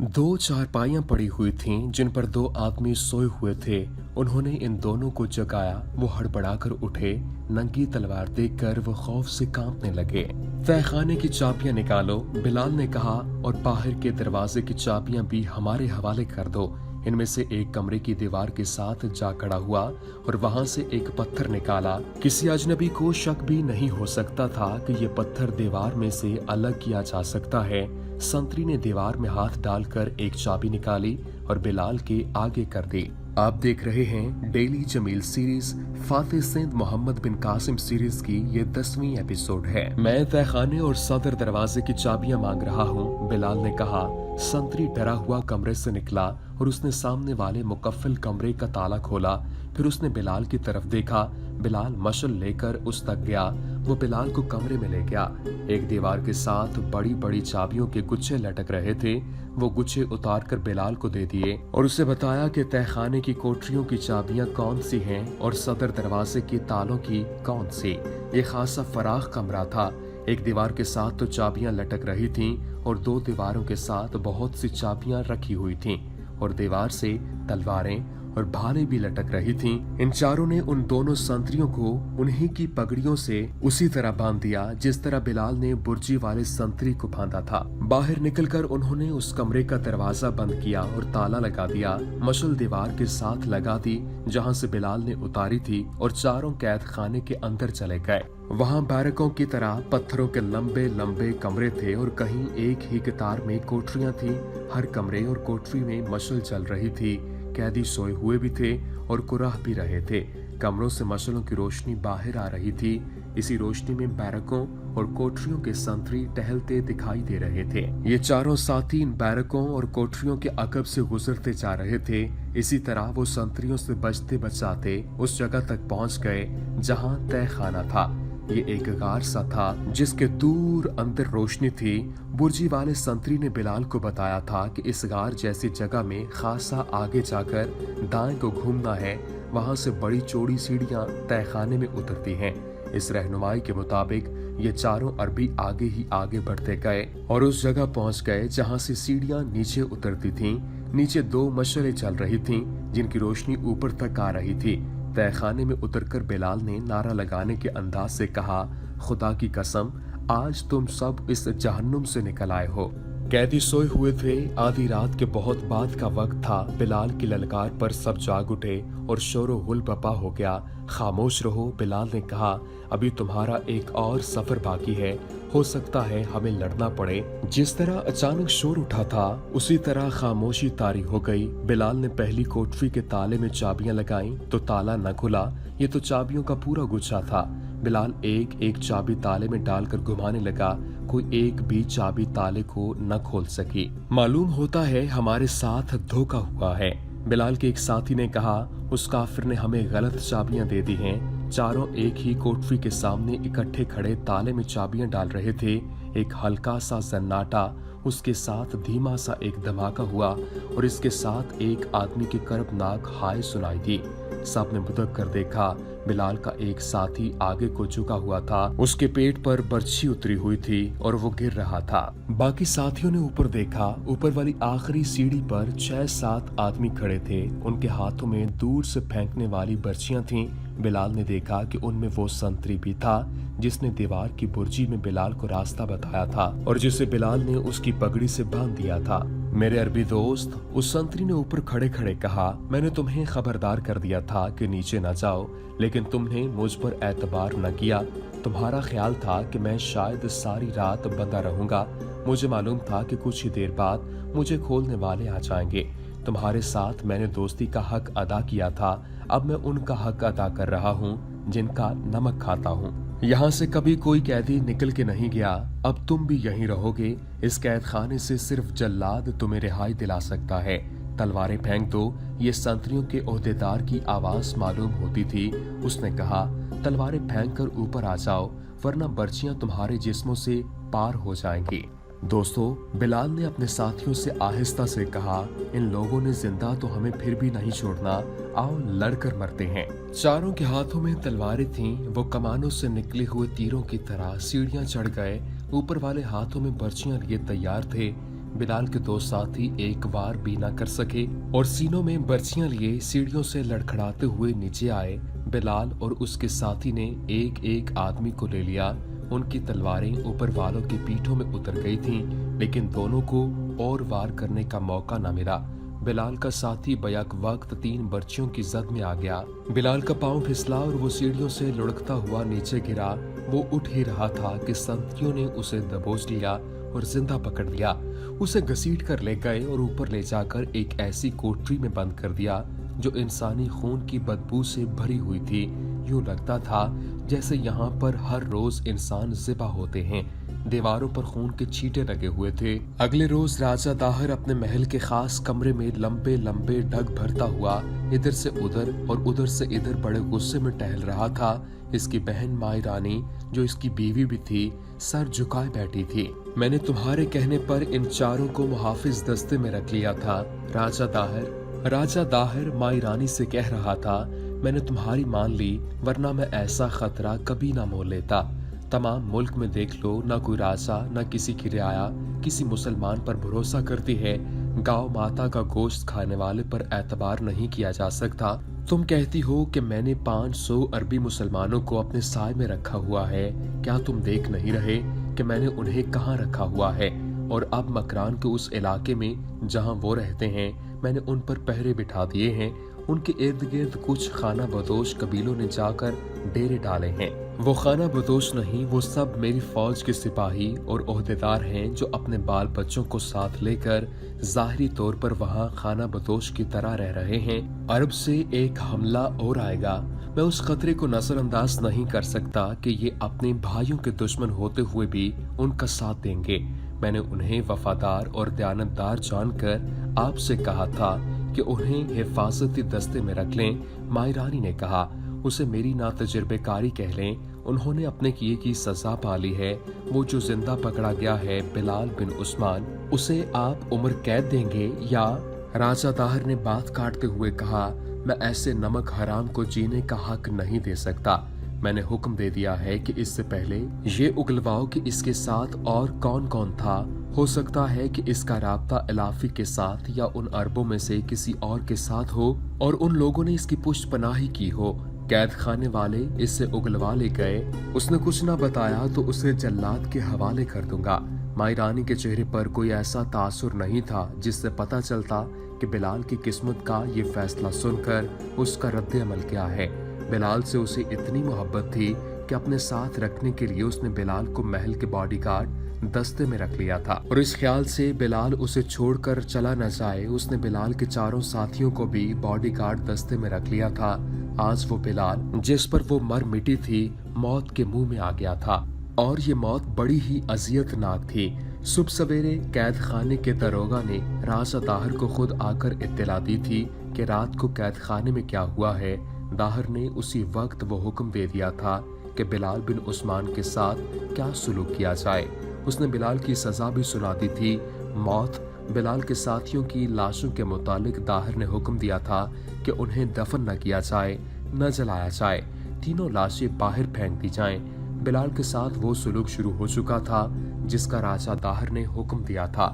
दो चारपाइयां पड़ी हुई थीं जिन पर दो आदमी सोए हुए थे। उन्होंने इन दोनों को जगाया। वो हड़बड़ाकर उठे। नंगी तलवार देखकर वो खौफ से कांपने लगे। तहखाने की चाबियां निकालो, बिलाल ने कहा, और बाहर के दरवाजे की चाबियां भी हमारे हवाले कर दो। इनमें से एक कमरे की दीवार के साथ जा खड़ा हुआ और वहां से एक पत्थर निकाला। किसी अजनबी को शक भी नहीं हो सकता था कि ये पत्थर दीवार में से अलग किया जा सकता है। संतरी ने दीवार में हाथ डालकर एक चाबी निकाली और बिलाल के आगे कर दी। आप देख रहे हैं daily Jameel series Fatih Sindh Mohammad बिन कासिम सीरीज की ये 10वीं एपिसोड है। मैं तहखाने और सदर दरवाजे की चाबियां मांग रहा हूँ, बिलाल ने कहा। संतरी डरा हुआ कमरे से निकला और उसने सामने वाले मुकफ्फल कमरे का ताला खोला। फिर उसने बिलाल की तरफ देखा। बिलाल मशल लेकर उस तक गया। वो बिलाल को कमरे में ले गया। एक दीवार के साथ बड़ी बड़ी चाबियों के गुच्छे लटक रहे थे। वो गुच्छे उतारकर बिलाल को दे दिए और उसे बताया कि तहखाने की कोठरियों की चाबियां कौन सी हैं और सदर दरवाजे के तालों की कौन सी। ये खासा फराख कमरा था। एक दीवार के साथ तो चाबियां लटक रही थीं और दो दीवारों के साथ बहुत सी चाबियां रखी हुई थीं और दीवार से तलवारें और भाले भी लटक रही थीं। इन चारों ने उन दोनों संतरियों को उन्हीं की पगड़ियों से उसी तरह बांध दिया जिस तरह बिलाल ने बुर्जी वाले संतरी को बांधा था। बाहर निकलकर उन्होंने उस कमरे का दरवाजा बंद किया और ताला लगा दिया। मशल दीवार के साथ लगा दी जहां से बिलाल ने उतारी थी और चारों कैद खाने के अंदर चले गए। वहां बैरकों की तरह पत्थरों के लंबे लंबे कमरे थे और कहीं एक ही कतार में कोठरियां थी। हर कमरे और कोठरी में मशल चल रही थी। कैदी सोए हुए भी थे और कुराह भी रहे थे। कमरों से मशलों की रोशनी बाहर आ रही थी। इसी रोशनी में बैरकों और कोठरियों के संतरी टहलते दिखाई दे रहे थे। ये चारों साथी इन बैरकों और कोठरियों के अकब से गुजरते जा रहे थे। इसी तरह वो संतरियों से बचते बचाते उस जगह तक पहुंच गए जहां तहखाना था। ये एक गार सा था जिसके दूर अंदर रोशनी थी। बुर्जी वाले संतरी ने बिलाल को बताया था कि इस गार जैसी जगह में खासा आगे जाकर दाएं को घूमना है। वहां से बड़ी चौड़ी सीढ़ियां तहखाने में उतरती हैं। इस रहनुमाई के मुताबिक ये चारों अरबी आगे ही आगे बढ़ते गए और उस जगह पहुंच गए जहां से सीढ़ियां नीचे उतरती थीं। नीचे दो मशलें चल रही थीं जिनकी रोशनी ऊपर तक आ रही थी। तहखाने में उतरकर बिलाल ने नारा लगाने के अंदाज से कहा, खुदा की कसम, आज तुम सब इस जहन्नुम से निकल आए हो। कैदी सोए हुए थे। आधी रात के बहुत बाद का वक्त था। बिलाल की ललकार पर सब जाग उठे और शोरो हुल बपा हो गया। खामोश रहो, बिलाल ने कहा, अभी तुम्हारा एक और सफर बाकी है। हो सकता है हमें लड़ना पड़े। जिस तरह अचानक शोर उठा था उसी तरह खामोशी तारी हो गई। बिलाल ने पहली कोठरी के ताले में चाबियां लगाईं तो ताला न खुला। ये तो चाबियों का पूरा गुच्छा था। बिलाल एक एक चाबी ताले में डालकर घुमाने लगा। कोई एक भी चाबी ताले को न खोल सकी। मालूम होता है हमारे साथ धोखा हुआ है, बिलाल के एक साथी ने कहा। उस काफिर ने हमें गलत चाबियां दे दी हैं। चारों एक ही कोठरी के सामने इकट्ठे खड़े ताले में चाबियां डाल रहे थे। एक हल्का सा सन्नाटा, उसके साथ धीमा सा एक धमाका हुआ और इसके साथ एक आदमी की कर्बनाक हाय सुनाई दी। सब ने बुदक कर देखा। बिलाल का एक साथी आगे को झुका हुआ था। उसके पेट पर बर्छी उतरी हुई थी और वो गिर रहा था। बाकी साथियों ने ऊपर देखा। ऊपर वाली आखिरी सीढ़ी पर 6-7 आदमी खड़े थे। उनके हाथों में दूर से फेंकने वाली बर्छियां थीं। बिलाल ने देखा कि उनमें वो संतरी भी था जिसने दीवार की बुर्जी में बिलाल को रास्ता बताया था और जिसे बिलाल ने उसकी पगड़ी से बांध दिया था। मेरे अरबी दोस्त, उस संतरी ने ऊपर खड़े खड़े कहा, मैंने तुम्हें खबरदार कर दिया था कि नीचे न जाओ, लेकिन तुमने मुझ पर एतबार न किया। तुम्हारा ख्याल था कि मैं शायद सारी रात बंधा रहूंगा। मुझे मालूम था कि कुछ ही देर बाद मुझे खोलने वाले आ जाएंगे। तुम्हारे साथ मैंने दोस्ती का हक अदा किया था। अब मैं उनका हक अदा कर रहा हूँ जिनका नमक खाता हूँ। यहाँ से कभी कोई कैदी निकल के नहीं गया। अब तुम भी यहीं रहोगे। इस कैद खाने से सिर्फ जल्लाद तुम्हें रिहाई दिला सकता है। तलवारें फेंक दो। ये संतरियों के ओहदेदार की आवाज मालूम होती थी। उसने कहा, तलवारें फेंक कर ऊपर आ जाओ वरना बर्छियां तुम्हारे जिस्मों से पार हो जाएंगी। दोस्तों, बिलाल ने अपने साथियों से आहिस्ता से कहा, इन लोगों ने जिंदा तो हमें फिर भी नहीं छोड़ना। आओ लड़कर मरते हैं। चारों के हाथों में तलवारें थीं। वो कमानों से निकले हुए तीरों की तरह सीढ़ियां चढ़ गए। ऊपर वाले हाथों में बर्छियां लिए तैयार थे। बिलाल के दो साथी एक बार भी न कर सके और सीनों में बर्छियां लिए सीढ़ियों से लड़खड़ाते हुए नीचे आए। बिलाल और उसके साथी ने एक एक आदमी को ले लिया। उनकी तलवारें ऊपर वालों की पीठों में उतर गई थीं, लेकिन दोनों को और वार करने का मौका न मिला। बिलाल का साथी बैक वक्त 3 बर्छियों की जद में आ गया। बिलाल का पांव फिसला और वो सीढ़ियों से लुढ़कता हुआ नीचे गिरा। वो उठ ही रहा था कि संतियों ने उसे दबोच लिया और जिंदा पकड़ लिया। उसे घसीट कर ले गए और ऊपर ले जाकर एक ऐसी कोठरी में बंद कर दिया जो इंसानी खून की बदबू से भरी हुई थी। यूं लगता था जैसे यहाँ पर हर रोज इंसान ज़िबा होते हैं। दीवारों पर खून के छींटे लगे हुए थे। अगले रोज राजा दाहर अपने महल के खास कमरे में लंबे लंबे ढग भरता हुआ इधर से उधर और उधर से इधर बड़े गुस्से में टहल रहा था। इसकी बहन माई रानी, जो इसकी बीवी भी थी, सर झुकाए बैठी थी। मैंने तुम्हारे कहने पर इन चारों को मुहाफिज दस्ते में रख लिया था। राजा दाहर माई रानी से कह रहा था, मैंने तुम्हारी मान ली, वरना मैं ऐसा खतरा कभी ना मोल लेता। तमाम मुल्क में देख लो, न कोई राजा न किसी की रियाया किसी मुसलमान पर भरोसा करती है। गांव माता का गोश्त खाने वाले पर एतबार नहीं किया जा सकता। तुम कहती हो कि मैंने 500 अरबी मुसलमानों को अपने साय में रखा हुआ है। क्या तुम देख नहीं रहे कि मैंने उन्हें कहाँ रखा हुआ है? और अब मकरान के उस इलाके में जहाँ वो रहते हैं, मैंने उन पर पहरे बिठा दिए हैं। उनके इर्द गिर्द कुछ खाना बदोश कबीलों ने जाकर डेरे डाले हैं। वो खाना बदोश नहीं, वो सब मेरी फौज के सिपाही और ओहदेदार हैं जो अपने बाल बच्चों को साथ लेकर जाहिरी तौर पर वहाँ खाना बदोश की तरह रह रहे हैं। अरब से एक हमला और आएगा। मैं उस खतरे को नजरअंदाज नहीं कर सकता कि ये अपने भाइयों के दुश्मन होते हुए भी उनका साथ देंगे। मैंने उन्हें वफादार और दयानतदार जानकर आपसे कहा था कि उन्हें हिफाजती दस्ते में रख लें। माई रानी ने कहा, उसे मेरी नातजुर्बेकारी कह लें। उन्होंने अपने किए की सजा पा ली है। वो जो जिंदा पकड़ा गया है बिलाल बिन उस्मान, उसे आप उम्र कैद देंगे या? राजा दाहर ने बात काटते हुए कहा, मैं ऐसे नमक हराम को जीने का हक नहीं दे सकता। मैंने हुक्म दे दिया है कि इससे पहले ये उगलवाओ कि इसके साथ और कौन कौन था। हो सकता है कि इसका राब्ता इलाफी के साथ या उन अरबों में से किसी और के साथ हो और उन लोगों ने इसकी पुष्ट पनाही की हो। कैद खाने वाले इससे उगलवा ले गए। उसने कुछ न बताया तो उसे जल्लाद के हवाले कर दूंगा। माई रानी के चेहरे पर कोई ऐसा तासुर नहीं था जिससे पता चलता कि बिलाल की किस्मत का ये फैसला सुनकर उसका रद्द अमल क्या है। बिलाल से उसे इतनी मोहब्बत थी कि अपने साथ रखने के लिए उसने बिलाल को महल के बॉडीगार्ड दस्ते में रख लिया था और इस ख्याल से बिलाल उसे छोड़कर चला न जाए, उसने बिलाल के चारों साथियों को भी बॉडीगार्ड दस्ते में रख लिया था। आज वो बिलाल जिस पर वो मर मिटी थी, मौत के मुंह में आ गया था और ये मौत बड़ी ही अजियतनाक थी। सुबह सवेरे कैद खाने के दरोगा ने राजा दाहर को खुद आकर इत्तला दी थी कि रात को कैद खाने में क्या हुआ है। दाहर ने उसी वक्त वो हुक्म दे दिया था कि बिलाल बिन उस्मान के साथ क्या सुलूक किया जाए। उसने बिलाल की सजा भी सुना दी थी, मौत। बिलाल के साथियों की लाशों के मुतालिक दाहर ने हुक्म दिया था कि उन्हें दफन न किया जाए, न जलाया जाए, तीनों लाशें बाहर फेंक दी जाएं। बिलाल के साथ वो सुलूक शुरू हो चुका था जिसका राजा दाहर ने हुक्म दिया था।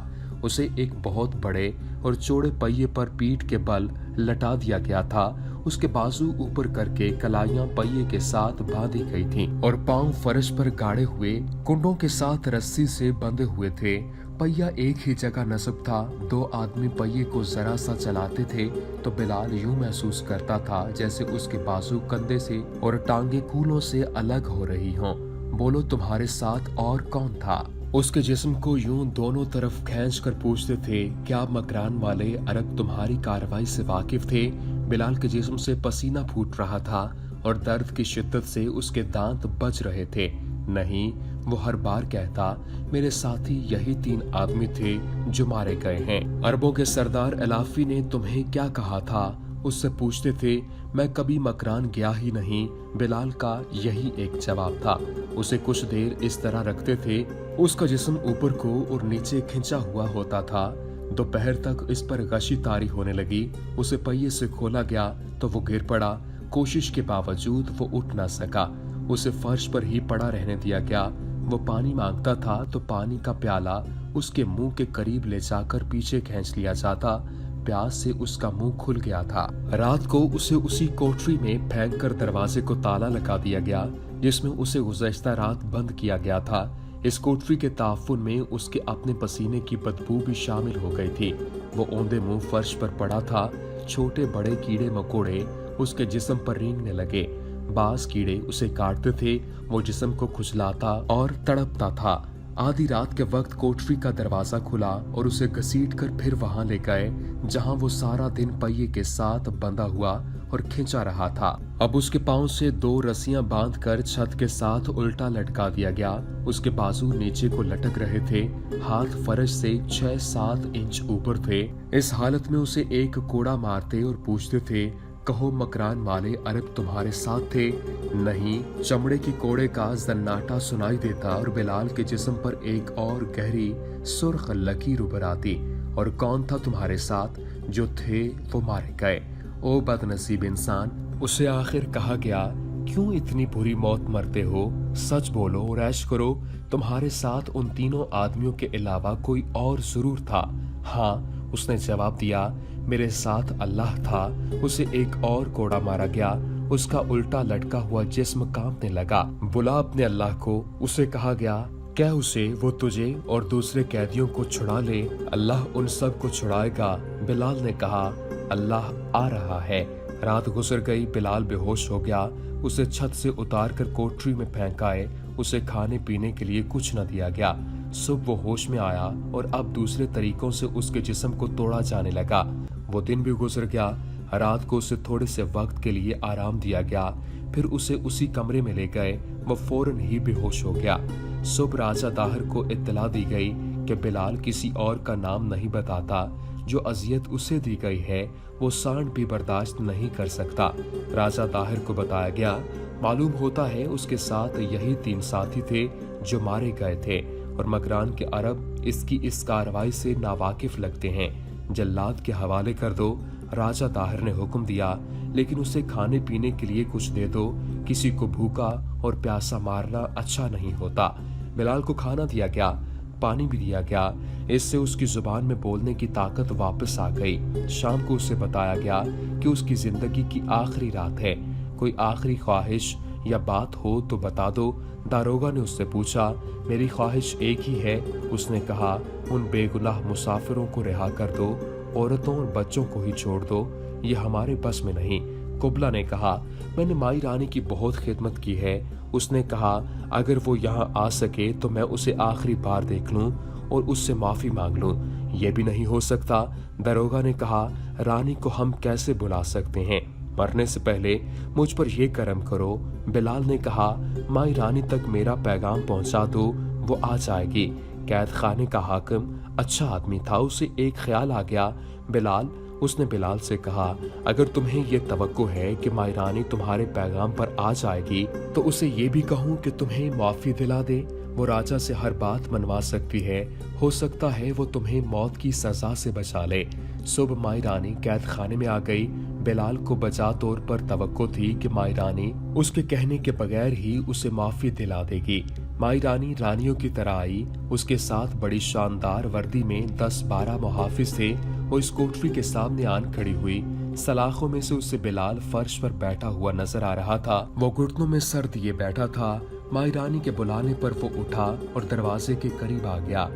उसे एक बहुत बड़े और चौड़े पहिए पर पीठ के बल लटा दिया गया था। उसके बाजू ऊपर करके कलाइयां पहिए के साथ बांधी गई थीं और पांव फर्श पर गाड़े हुए कुंडों के साथ रस्सी से बंधे हुए थे। पहिया एक ही जगह नस्ब था। 2 आदमी पहिए को जरा सा चलाते थे तो बिलाल यूं महसूस करता था जैसे उसके बाजू कंधे से और टांगे कूलों से अलग हो रही हों। बोलो, तुम्हारे साथ और कौन था? उसके जिस्म को यूं दोनों तरफ खींच कर पूछते थे, क्या मकरान वाले अरब तुम्हारी कार्रवाई से वाकिफ थे? बिलाल के जिस्म से पसीना फूट रहा था और दर्द की शिद्दत से उसके दांत बज रहे थे। नहीं, वो हर बार कहता, मेरे साथी यही 3 आदमी थे जो मारे गए हैं। अरबों के सरदार इलाफी ने तुम्हें क्या कहा था? उससे पूछते थे। मैं कभी मकरान गया ही नहीं, बिलाल का यही एक जवाब था। उसे कुछ देर इस तरह रखते थे। उसका जिस्म ऊपर को और नीचे खिंचा हुआ होता था। दोपहर तक इस पर गशी तारी होने लगी। उसे पहिए से खोला गया तो वो गिर पड़ा। कोशिश के बावजूद वो उठ न सका। उसे फर्श पर ही पड़ा रहने दिया गया। वो पानी मांगता था तो पानी का प्याला उसके मुंह के करीब ले जाकर पीछे खींच लिया जाता। प्यास से उसका मुंह खुल गया था। रात को उसे उसी कोठरी में फेंक कर दरवाजे को ताला लगा दिया गया जिसमें उसे गुज़श्ता रात बंद किया गया था। इस कोठरी के ताफुन में उसके अपने पसीने की बदबू भी शामिल हो गई थी। वो औंधे मुंह फर्श पर पड़ा था। छोटे बड़े कीड़े मकोड़े उसके जिस्म पर रेंगने लगे। बाज कीड़े उसे काटते थे। वो जिस्म को खुजलाता और तड़पता था। आधी रात के वक्त कोठरी का दरवाजा खुला और उसे घसीट कर फिर वहां ले गए जहां वो सारा दिन पहिए के साथ बंधा हुआ और खींचा रहा था। अब उसके पांव से 2 रस्सियां बांधकर छत के साथ उल्टा लटका दिया गया। उसके बाजू नीचे को लटक रहे थे। हाथ फर्श से 6-7 इंच ऊपर थे। इस हालत में उसे एक कोड़ा मारते और पूछते थे, कहो मकरान वाले अरब तुम्हारे साथ थे? नहीं। चमड़े की कोड़े का जन्नाटा सुनाई देता और बिलाल के जिस्म पर एक और गहरी सुर्ख लकीर उभर आती। और कौन था तुम्हारे साथ? जो थे वो मारे गए। ओ बदनसीब इंसान, उसे आखिर कहा गया, क्यों इतनी बुरी मौत मरते हो? सच बोलो और ऐश करो। तुम्हारे साथ उन तीनों आदमियों के अलावा कोई और जरूर था? हाँ, उसने जवाब दिया, मेरे साथ अल्लाह था। उसे एक और कोड़ा मारा गया। उसका उल्टा लटका हुआ जिस्म कांपने लगा। बुला अपने अल्लाह को। उसे कहा गया, कह उसे वो तुझे और दूसरे कैदियों को छुड़ा ले। अल्लाह उन सब को छुड़ाएगा। बिलाल ने कहा, अल्लाह आ रहा है। रात गुजर गई। बिलाल बेहोश हो गया। उसे छत से उतारकर कोठरी में फेंकाए। उसे खाने पीने के लिए कुछ न दिया गया। सुबह वो होश में आया और अब दूसरे तरीकों से उसके जिस्म को तोड़ा जाने लगा। वो दिन भी गुजर गया। रात को उसे थोड़े से वक्त के लिए आराम दिया गया। फिर उसे उसी कमरे में ले गए। वो फौरन ही बेहोश हो गया। सुबह राजा दाहिर को इत्तला दी गई कि बिलाल किसी और का नाम नहीं बताता। जो अजियत उसे दी गई है वो सांड भी बर्दाश्त नहीं कर सकता। राजा दाहिर को बताया गया, मालूम होता है उसके साथ यही 3 साथी थे जो मारे गए थे और मकरान के अरब इसकी इस कार्रवाई से नावाकिफ लगते हैं। जल्लाद के हवाले कर दो। राजा दाहिर ने हुक्म दिया, लेकिन उसे खाने पीने के लिए कुछ दे दो। किसी को भूखा और प्यासा मारना अच्छा नहीं होता। बिलाल को खाना दिया गया, पानी भी दिया गया। इससे उसकी जुबान में बोलने की ताकत वापस आ गई। शाम को उसे बताया गया कि उसकी जिंदगी की आखिरी रात है। कोई आखिरी ख्वाहिश या बात हो तो बता दो। दारोगा ने उससे पूछा, मेरी ख्वाहिश एक ही है। उसने कहा, उन बेगुनाह मुसाफिरों को रिहा कर दो। औरतों और बच्चों को ही छोड़ दो। ये हमारे बस में नहीं। कुबला ने कहा, मैंने माई रानी की बहुत खिदमत की है। उसने कहा, अगर वो यहाँ आ सके तो मैं उसे आखिरी बार देख लूं और उससे माफी मांग लूं। ये भी नहीं हो सकता। दारोगा ने कहा, रानी को हम कैसे बुला सकते हैं? मरने से पहले मुझ पर यह करम करो। बिलाल ने कहा, माई रानी तक मेरा पैगाम पहुंचा दो, वो आ जाएगी। कैद खाने का हाकिम अच्छा आदमी था। उसे एक ख्याल आ गया। उसने बिलाल से कहा, अगर तुम्हें ये तवक्को है कि माई रानी तुम्हारे पैगाम पर आ जाएगी तो उसे ये भी कहूँ कि तुम्हें माफी दिला दे। वो राजा से हर बात मनवा सकती है। हो सकता है वो तुम्हें मौत की सजा से बचा ले। सुबह माई रानी कैद खाने में आ गई। बिलाल को बजा तौर पर तवक्को थी कि माई रानी उसके कहने के बगैर ही उसे माफी दिला देगी। माई रानी रानियों की तरह आई। उसके साथ बड़ी शानदार वर्दी में 10-12 मुहाफिज थे। वो इस कोठरी के सामने आन खड़ी हुई। सलाखों में से उसे बिलाल फर्श पर बैठा हुआ नजर आ रहा था। वो घुटनों में सर दिए बैठा था। माई रानी के बुलाने पर वो उठा और दरवाजे के करीब आ गया।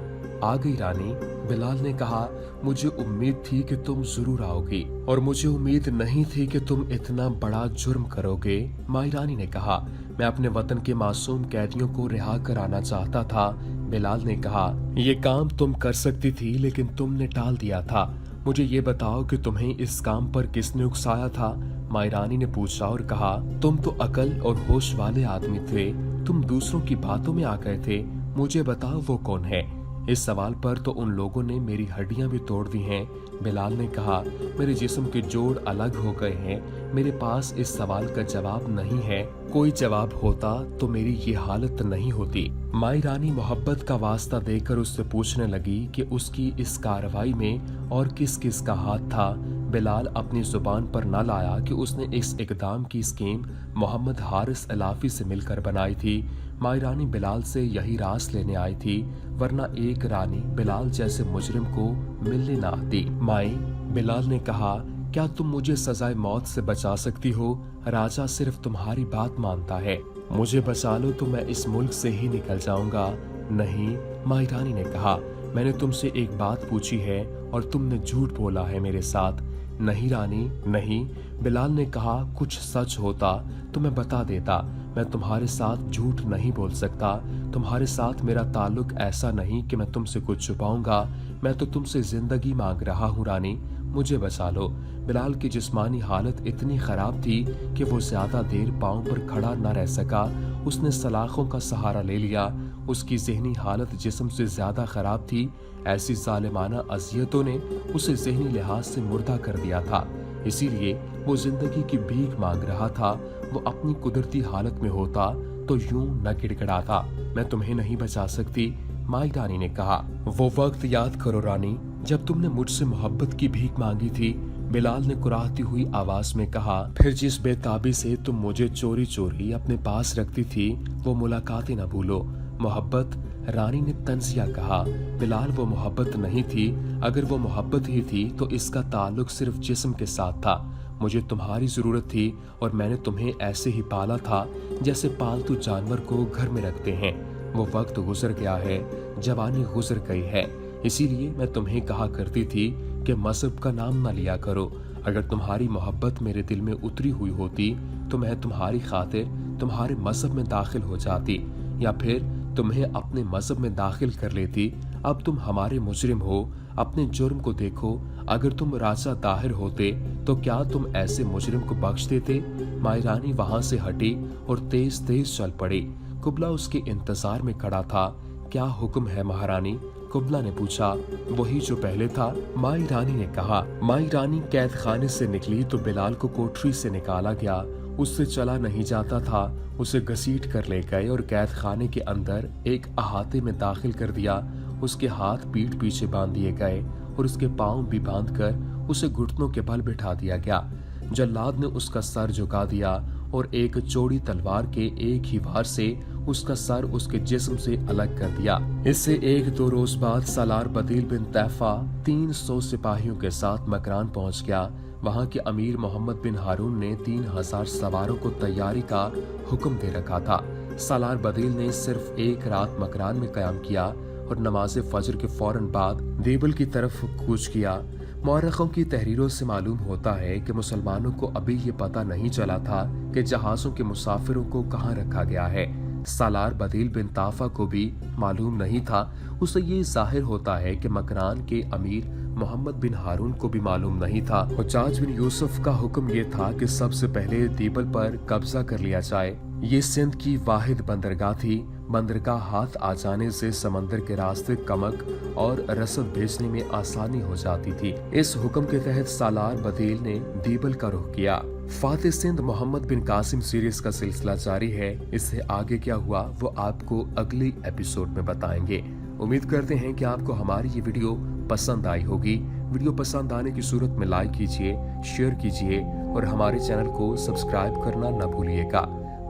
आ गई रानी। बिलाल ने कहा, मुझे उम्मीद थी कि तुम जरूर आओगी और मुझे उम्मीद नहीं थी कि तुम इतना बड़ा जुर्म करोगे। माई रानी ने कहा, मैं अपने वतन के मासूम कैदियों को रिहा कराना चाहता था। बिलाल ने कहा, ये काम तुम कर सकती थी लेकिन तुमने टाल दिया था। मुझे ये बताओ कि तुम्हें इस काम पर किसने उकसाया था? माई रानी ने पूछा और कहा, तुम तो अकल और होश वाले आदमी थे। तुम दूसरों की बातों में आ गए थे। मुझे बताओ वो कौन है? इस सवाल पर तो उन लोगों ने मेरी हड्डियां भी तोड़ दी हैं। बिलाल ने कहा, मेरे जिस्म के जोड़ अलग हो गए हैं। मेरे पास इस सवाल का जवाब नहीं है। कोई जवाब होता तो मेरी ये हालत नहीं होती। माई रानी मोहब्बत का वास्ता देकर उससे पूछने लगी कि उसकी इस कार्रवाई में और किस किस का हाथ था। बिलाल अपनी जुबान पर न लाया कि उसने इस इकदाम की स्कीम मोहम्मद हारिस अलाफी से मिलकर बनाई थी। माई रानी बिलाल से यही रास लेने आई थी, वरना एक रानी बिलाल जैसे मुजरिम को मिलने न आती। माई, बिलाल ने कहा, क्या तुम मुझे सजाए मौत से बचा सकती हो? राजा सिर्फ तुम्हारी बात मानता है। मुझे बचा लो तो मैं इस मुल्क से ही निकल जाऊंगा। नहीं, माई रानी ने कहा, मैंने तुमसे एक बात पूछी है और तुमने झूठ बोला है मेरे साथ। नहीं रानी, नहीं। बिलाल ने कहा, कुछ सच होता तो मैं बता देता। मैं तुम्हारे साथ झूठ नहीं बोल सकता। तुम्हारे साथ मेरा ताल्लुक ऐसा नहीं कि मैं तुमसे कुछ छुपाऊंगा। मैं तो तुमसे जिंदगी मांग रहा हूँ रानी, मुझे बचा लो। बिलाल की जिस्मानी हालत इतनी खराब थी कि वो ज्यादा देर पांव पर खड़ा न रह सका। उसने सलाखों का सहारा ले लिया। उसकी ज़हनी हालत जिस्म से ज्यादा खराब थी। ऐसी जालिमाना अजियतों ने उसे ज़हनी लिहाज से मुर्दा कर दिया था, इसीलिए वो जिंदगी की भीख मांग रहा था। वो अपनी कुदरती हालत में होता तो यूं न गिड़गिड़ाता। मैं तुम्हें नहीं बचा सकती, माई रानी ने कहा। वो वक्त याद करो रानी, जब तुमने मुझसे मोहब्बत की भीख मांगी थी, बिलाल ने कुराहती हुई आवाज में कहा। फिर जिस बेताबी से तुम मुझे चोरी चोरी अपने पास रखती थी, वो मुलाकातें न भूलो। मोहब्बत, रानी ने तंजिया कहा। बिलाल, वो मोहब्बत नहीं थी। अगर वो मोहब्बत ही थी तो इसका ताल्लुक सिर्फ जिस्म के साथ था। मुझे तुम्हारी जरूरत थी और मैंने तुम्हें ऐसे ही पाला था जैसे पालतू जानवर को घर में रखते हैं। वो वक्त गुजर गया है, जवानी गुजर गई है, इसीलिए मैं तुम्हें कहा करती थी कि मजहब का नाम न लिया करो। अगर तुम्हारी मोहब्बत मेरे दिल में उतरी हुई होती तो मैं तुम्हारी खातिर तुम्हारे मजहब में दाखिल हो जाती या फिर तुम्हें अपने मजहब में दाखिल कर लेती। अब तुम हमारे मुजरिम हो, अपने जुर्म को देखो। अगर तुम राजा ताहिर होते तो क्या तुम ऐसे मुजरिम को बख्श देते? माई रानी वहां से हटी और तेज तेज चल पड़ी। कुबला उसके इंतजार में खड़ा था। क्या हुक्म है महारानी? कुबला ने पूछा। वही जो पहले था, माई रानी ने कहा। माई रानी कैद खाने से निकली तो बिलाल को कोठरी से निकाला गया। उससे चला नहीं जाता था। उसे घसीट कर ले गए और कैद खाने के अंदर एक अहाते में दाखिल कर दिया। उसके हाथ पीठ पीछे बांध दिए गए और उसके पांव भी बांधकर उसे घुटनों के बल बिठा दिया गया। जल्लाद ने उसका सर झुका दिया और एक चौड़ी तलवार के एक ही वार से उसका सर उसके जिस्म से अलग कर दिया। इससे एक दो रोज बाद सालार बदील बिन तैफा 300 सिपाहियों के साथ मकरान पहुंच गया। वहां के अमीर मोहम्मद बिन हारून ने 3000 सवारों को तैयारी का हुक्म दे रखा था। सालार बदील ने सिर्फ एक रात मकरान में कयाम किया और नमाज फजर के फौरन बाद देबल की तरफ कूच किया। मौरखों की तहरीरों से मालूम होता है कि मुसलमानों को अभी ये पता नहीं चला था कि जहाजों के मुसाफिरों को कहाँ रखा गया है। सालार बदील बिन ताफा को भी मालूम नहीं था। उसे ये जाहिर होता है कि मकरान के अमीर मोहम्मद बिन हारून को भी मालूम नहीं था। हुज्जाज बिन यूसुफ का हुक्म ये था कि सबसे पहले देबल पर कब्जा कर लिया जाए। ये सिंध की वाहिद बंदरगाह थी। बंदरगाह हाथ आ जाने से समंदर के रास्ते कमक और रसद भेजने में आसानी हो जाती थी। इस हुक्म के तहत सालार बदील ने देबल का रुख किया। फातेह सिंध मोहम्मद बिन कासिम सीरीज का सिलसिला जारी है। इससे आगे क्या हुआ वो आपको अगली एपिसोड में बताएंगे। उम्मीद करते हैं कि आपको हमारी ये वीडियो पसंद आई होगी। वीडियो पसंद आने की सूरत में लाइक कीजिए, शेयर कीजिए और हमारे चैनल को सब्सक्राइब करना न भूलिएगा।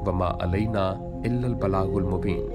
वमा अलैना इल्लल बलागुल मुबीन।